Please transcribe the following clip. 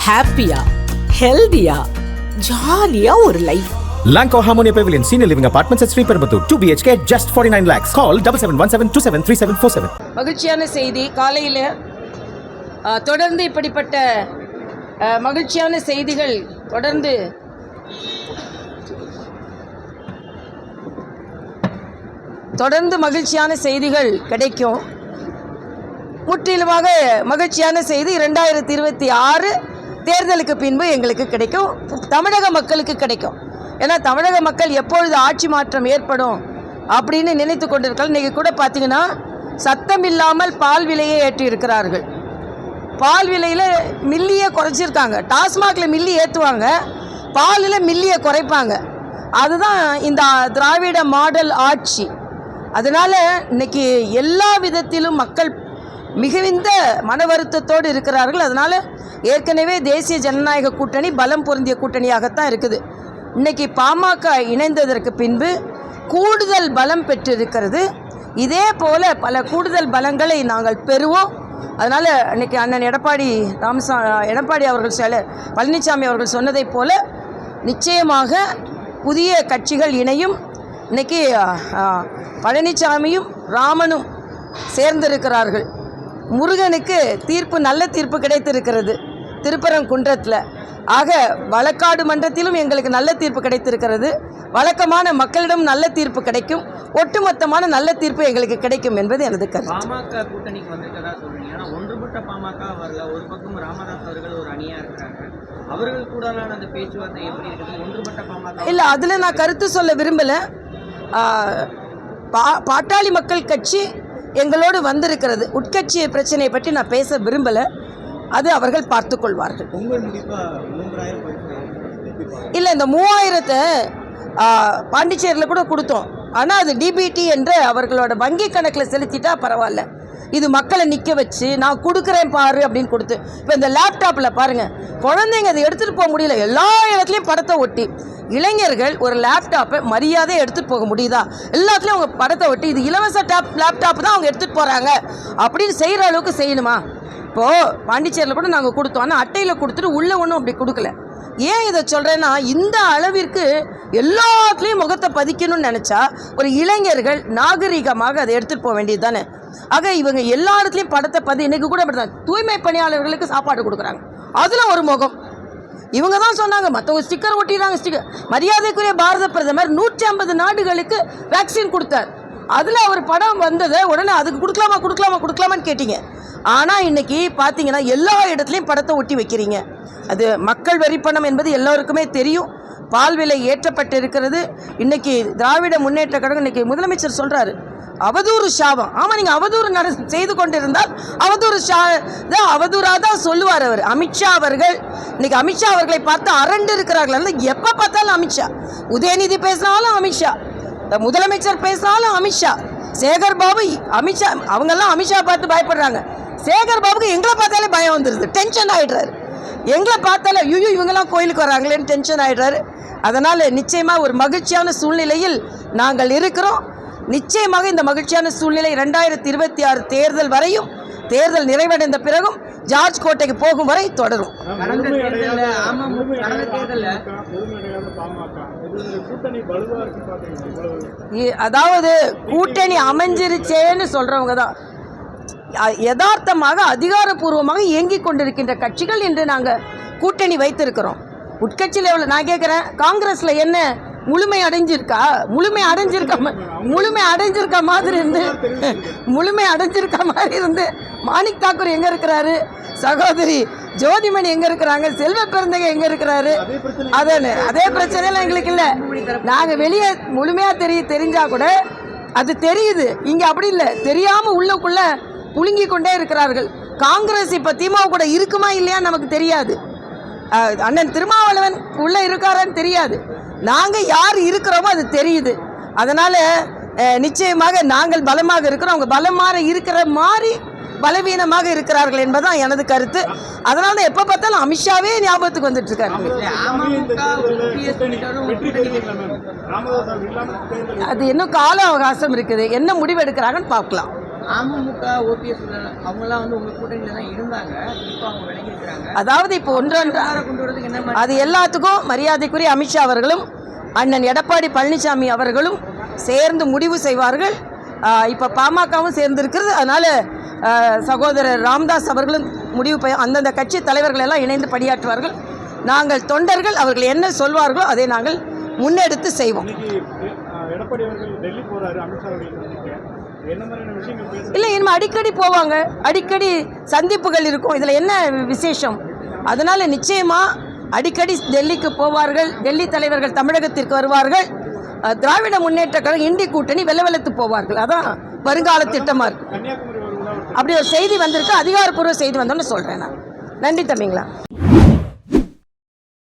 ஹாப்பியா, ஹெல்தியா, ஜாலியா ஒரு life. Lanco Harmonia Pavilion Senior Living Apartments at Sri Perambuttur 2 BHK just 49 lakhs. Call 7717273747. மகிழ்ச்சியான செய்தி. காலையில் தொடர்ந்து இப்படிப்பட்ட மகிழ்ச்சியான செய்திகள் தொடர்ந்து மகிழ்ச்சியான செய்திகள் கிடைக்கும். முற்றிலுமாக மகிழ்ச்சியான செய்தி 2026 தேர்தலுக்கு பின்பு எங்களுக்கு கிடைக்கும், தமிழக மக்களுக்கு கிடைக்கும். ஏன்னா தமிழக மக்கள் எப்பொழுது ஆட்சி மாற்றம் ஏற்படும் அப்படின்னு நினைத்து கொண்டிருக்காங்க. இன்றைக்கி கூட பார்த்தீங்கன்னா சத்தம் இல்லாமல் பால் விலையை ஏற்றி இருக்கிறார்கள். பால் விலையில் மில்லியை குறைச்சிருக்காங்க. டாஸ்மாகில் மில்லி ஏற்றுவாங்க, பாலில் மில்லியை குறைப்பாங்க. அதுதான் இந்த திராவிட மாடல் ஆட்சி. அதனால் இன்றைக்கி எல்லா விதத்திலும் மக்கள் மிகுந்த மன வருத்தத்தோடு இருக்கிறார்கள். அதனால் ஏற்கனவே தேசிய ஜனநாயக கூட்டணி பலம் பொருந்திய கூட்டணியாகத்தான் இருக்குது. இன்றைக்கி பாமக இணைந்ததற்கு பின்பு கூடுதல் பலம் பெற்றிருக்கிறது. இதே போல் பல கூடுதல் பலங்களை நாங்கள் பெறுவோம். அதனால் இன்றைக்கி அண்ணன் எடப்பாடி அவர்கள் பழனிசாமி அவர்கள் சொன்னதைப் போல நிச்சயமாக புதிய கட்சிகள் இணையும். இன்றைக்கி பழனிசாமியும் ராமனும் சேர்ந்திருக்கிறார்கள். முருகனுக்கு நல்ல தீர்ப்பு கிடைத்திருக்கிறது திருப்பரங்குன்றத்தில். ஆக வழக்காடு மன்றத்திலும் எங்களுக்கு நல்ல தீர்ப்பு கிடைத்திருக்கிறது. வழக்கமான மக்களிடம் நல்ல தீர்ப்பு கிடைக்கும், ஒட்டுமொத்தமான நல்ல தீர்ப்பு எங்களுக்கு கிடைக்கும் என்பது எனது கருத்து. பாமக கூட்டணிக்கு வந்திருக்கதா சொல்றீங்க. ஆனால் ஒன்றுபட்ட பாமக வரல. ஒரு பக்கம் ராமதாஸ் அவர்கள் ஒரு அணியாக இருக்கிறாங்க. அவர்கள் கூடலான அந்த பேச்சுவார்த்தை எப்படி இருக்குது? ஒன்றுபட்ட பாமக இல்லை, அதில் நான் கருத்து சொல்ல விரும்பலை. பாட்டாளி மக்கள் கட்சி எங்களோடு வந்திருக்கிறது. உட்கட்சி பிரச்சனையை பற்றி நான் பேச விரும்பலை. அது அவர்கள் பார்த்து கொள்வார்கள். இல்லை, இந்த 3000 பாண்டிச்சேரியில் கூட கொடுத்தோம். ஆனால் அது டிபிடி என்ற அவர்களோட வங்கி கணக்கில் செலுத்திட்டா பரவாயில்ல. இது மக்களை நிற்க வச்சு நான் கொடுக்குறேன் பாரு அப்படின்னு கொடுத்து, இப்போ இந்த லேப்டாப்பில் பாருங்கள், குழந்தைங்க அதை எடுத்துகிட்டு போக முடியல. எல்லா இடத்துலையும் படத்தை ஒட்டி இளைஞர்கள் ஒரு லேப்டாப்பை மரியாதையை எடுத்துகிட்டு போக முடியுதா? எல்லாத்துலேயும் அவங்க படத்தை ஒட்டி இது இலவச லேப்டாப் தான் அவங்க எடுத்துகிட்டு போகிறாங்க அப்படின்னு செய்கிற அளவுக்கு செய்யணுமா? இப்போது பாண்டிச்சேரியில் கூட நாங்கள் கொடுத்தோம், ஆனால் அட்டையில் கொடுத்துட்டு உள்ளே ஒன்றும் அப்படி கொடுக்கல. ஏன் இதை சொல்கிறேன்னா, இந்த அளவிற்கு எல்லாத்துலேயும் முகத்தை பதிக்கணும்னு நினச்சா ஒரு இளைஞர்கள் நாகரிகமாக அதை எடுத்துகிட்டு போக வேண்டியது தானே. ஆக இவங்க எல்லா இடத்துலையும் படத்தை இன்றைக்கி கூட அப்படி தான் தூய்மை பணியாளர்களுக்கு சாப்பாடு கொடுக்குறாங்க. அதில் ஒரு முகம் இவங்க தான் சொன்னாங்க. மற்றவங்க ஸ்டிக்கர் ஒட்டிடுறாங்க. ஸ்டிக்கர் மரியாதைக்குரிய பாரத பிரதமர் 150 நாடுகளுக்கு வேக்சின் கொடுத்தார். அதில் அவர் படம் வந்ததை உடனே அதுக்கு கொடுக்கலாமான்னு கேட்டீங்க. ஆனால் இன்றைக்கி பார்த்தீங்கன்னா எல்லா இடத்துலையும் படத்தை ஒட்டி வைக்கிறீங்க. அது மக்கள் வரிப்பணம் என்பது எல்லோருக்குமே தெரியும். பால் விலை ஏற்றப்பட்டு இருக்கிறது. இன்றைக்கி திராவிட முன்னேற்ற கழகம் இன்றைக்கி முதலமைச்சர் சொல்கிறாரு அவதூறு சாபம். ஆமாம், நீங்கள் அவதூறு செய்து கொண்டிருந்தால் அவதூறாக தான் சொல்லுவார் அவர். அமித்ஷா அவர்கள் இன்றைக்கி அமித்ஷா அவர்களை பார்த்து அரண்டு இருக்கிறார்கள். எப்போ பார்த்தாலும் அமித்ஷா, உதயநிதி பேசினாலும் அமித்ஷா, முதலமைச்சர் பேசினாலும் அமித்ஷா, சேகர் பாபு அமித்ஷா, அவங்கெல்லாம் அமித்ஷா பார்த்து பயப்படுறாங்க. சேகர் பாபுக்கு எங்களை பார்த்தாலே பயம் வந்துடுது, டென்ஷன் ஆகிடுறாரு. எங்களை பார்த்தாலே ஐயோ இவங்கெல்லாம் கோயிலுக்கு வராங்களேன்னு டென்ஷன் ஆகிடுறாரு. அதனால் நிச்சயமாக ஒரு மகிழ்ச்சியான சூழ்நிலையில் நாங்கள் இருக்கிறோம். நிச்சயமாக இந்த மகிழ்ச்சியான சூழ்நிலை 2026 தேர்தல் வரையும், தேர்தல் நிறைவடைந்த பிறகும் ஜார்ஜ் கோட்டைக்கு போகும் வரை தொடரும். அதாவது கூட்டணி அமைஞ்சிருச்சேன்னு சொல்றவங்க தான் யதார்த்தமாக அதிகாரப்பூர்வமாக இயங்கிக் கொண்டிருக்கின்ற கட்சிகள் என்று நாங்கள் கூட்டணி வைத்திருக்கிறோம். உட்கட்சியில் எவ்வளோ நான் கேட்குறேன், காங்கிரஸில் என்ன முழுமை அடைஞ்சிருக்கா மாதிரி இருந்து மாணிக் தாக்கூர் எங்கே இருக்கிறாரு, சகோதரி ஜோதிமணி எங்கே இருக்கிறாங்க, செல்வ பிறந்தங்க எங்கே இருக்கிறாரு? அதே பிரச்சனைலாம் எங்களுக்கு இல்லை. நாங்கள் வெளியே முழுமையாக தெரிஞ்சால் கூட அது தெரியுது. இங்கே அப்படி இல்லை, தெரியாமல் உள்ளுக்குள்ள புழுங்கி கொண்டே இருக்கிறார்கள். காங்கிரஸ் இப்போ திமுக கூட இருக்குமா இல்லையா நமக்கு தெரியாது. அண்ணன் திருமாவளவன் உள்ளே இருக்காரான்னு தெரியாது. நாங்கள் யார் இருக்கிறோமோ அது தெரியுது. அதனால் நிச்சயமாக நாங்கள் பலமாக இருக்கிறோம். அவங்க பலமாக இருக்கிற மாதிரி பலவீனமாக இருக்கிறார்கள் என்பதுதான் எனது கருத்து. அதனால தான் எப்போ பார்த்தாலும் அமித்ஷாவே ஞாபகத்துக்கு வந்துட்டு இருக்காரு. அது இன்னும் கால அவகாசம் இருக்குது, என்ன முடிவு எடுக்கிறாங்கன்னு பார்க்கலாம். அமமுக ஓபிஎஸ் அவங்கெல்லாம் வந்து உங்க கூட்டணியில தான் இருந்தாங்க, இப்போ அவங்க விலகி இருக்கிறாங்க. அதாவது இப்போ ஒன்றொன்றா கொண்டு வரதுக்கு என்ன மாதிரி அது எல்லாத்துக்கும் மரியாதைக்குரிய அமித்ஷா அவர்களும் அண்ணன் எடப்பாடி பழனிசாமி அவர்களும் சேர்ந்து முடிவு செய்வார்கள். இப்போ பாமகவும் சேர்ந்திருக்கிறது. அதனால் சகோதரர் ராம்தாஸ் அவர்களும் அந்தந்த கட்சி தலைவர்கள் எல்லாம் இணைந்து பணியாற்றுவார்கள். நாங்கள் தொண்டர்கள் அவர்கள் என்ன சொல்வார்களோ அதை நாங்கள் முன்னெடுத்து செய்வோம். எடப்பாடி அவர்கள் டெல்லி போறாரு, அமித்ஷா என்ன மாதிரியான விஷயங்கள் பேச இல்லை, இனிமேல் அடிக்கடி போவாங்க, அடிக்கடி சந்திப்புகள் இருக்கும். இதில் என்ன விசேஷம்? அதனால் நிச்சயமாக அடிக்கடி டெல்லிக்கு போவார்கள். டெல்லி தலைவர்கள் தமிழகத்திற்கு வருவார்கள். திராவிட முன்னேற்ற கழகம் இண்டி கூட்டணி வெள்ளவெளத்து போவார்கள். அதான் வருங்கால திட்டமாக இருக்குது. கன்னியாகுமரி வருவதா அப்படி ஒரு செய்தி வந்திருக்கு, அதிகாரப்பூர்வ செய்தி வந்தோன்னு சொல்கிறேன் நான். நன்றி தம்பிங்களா.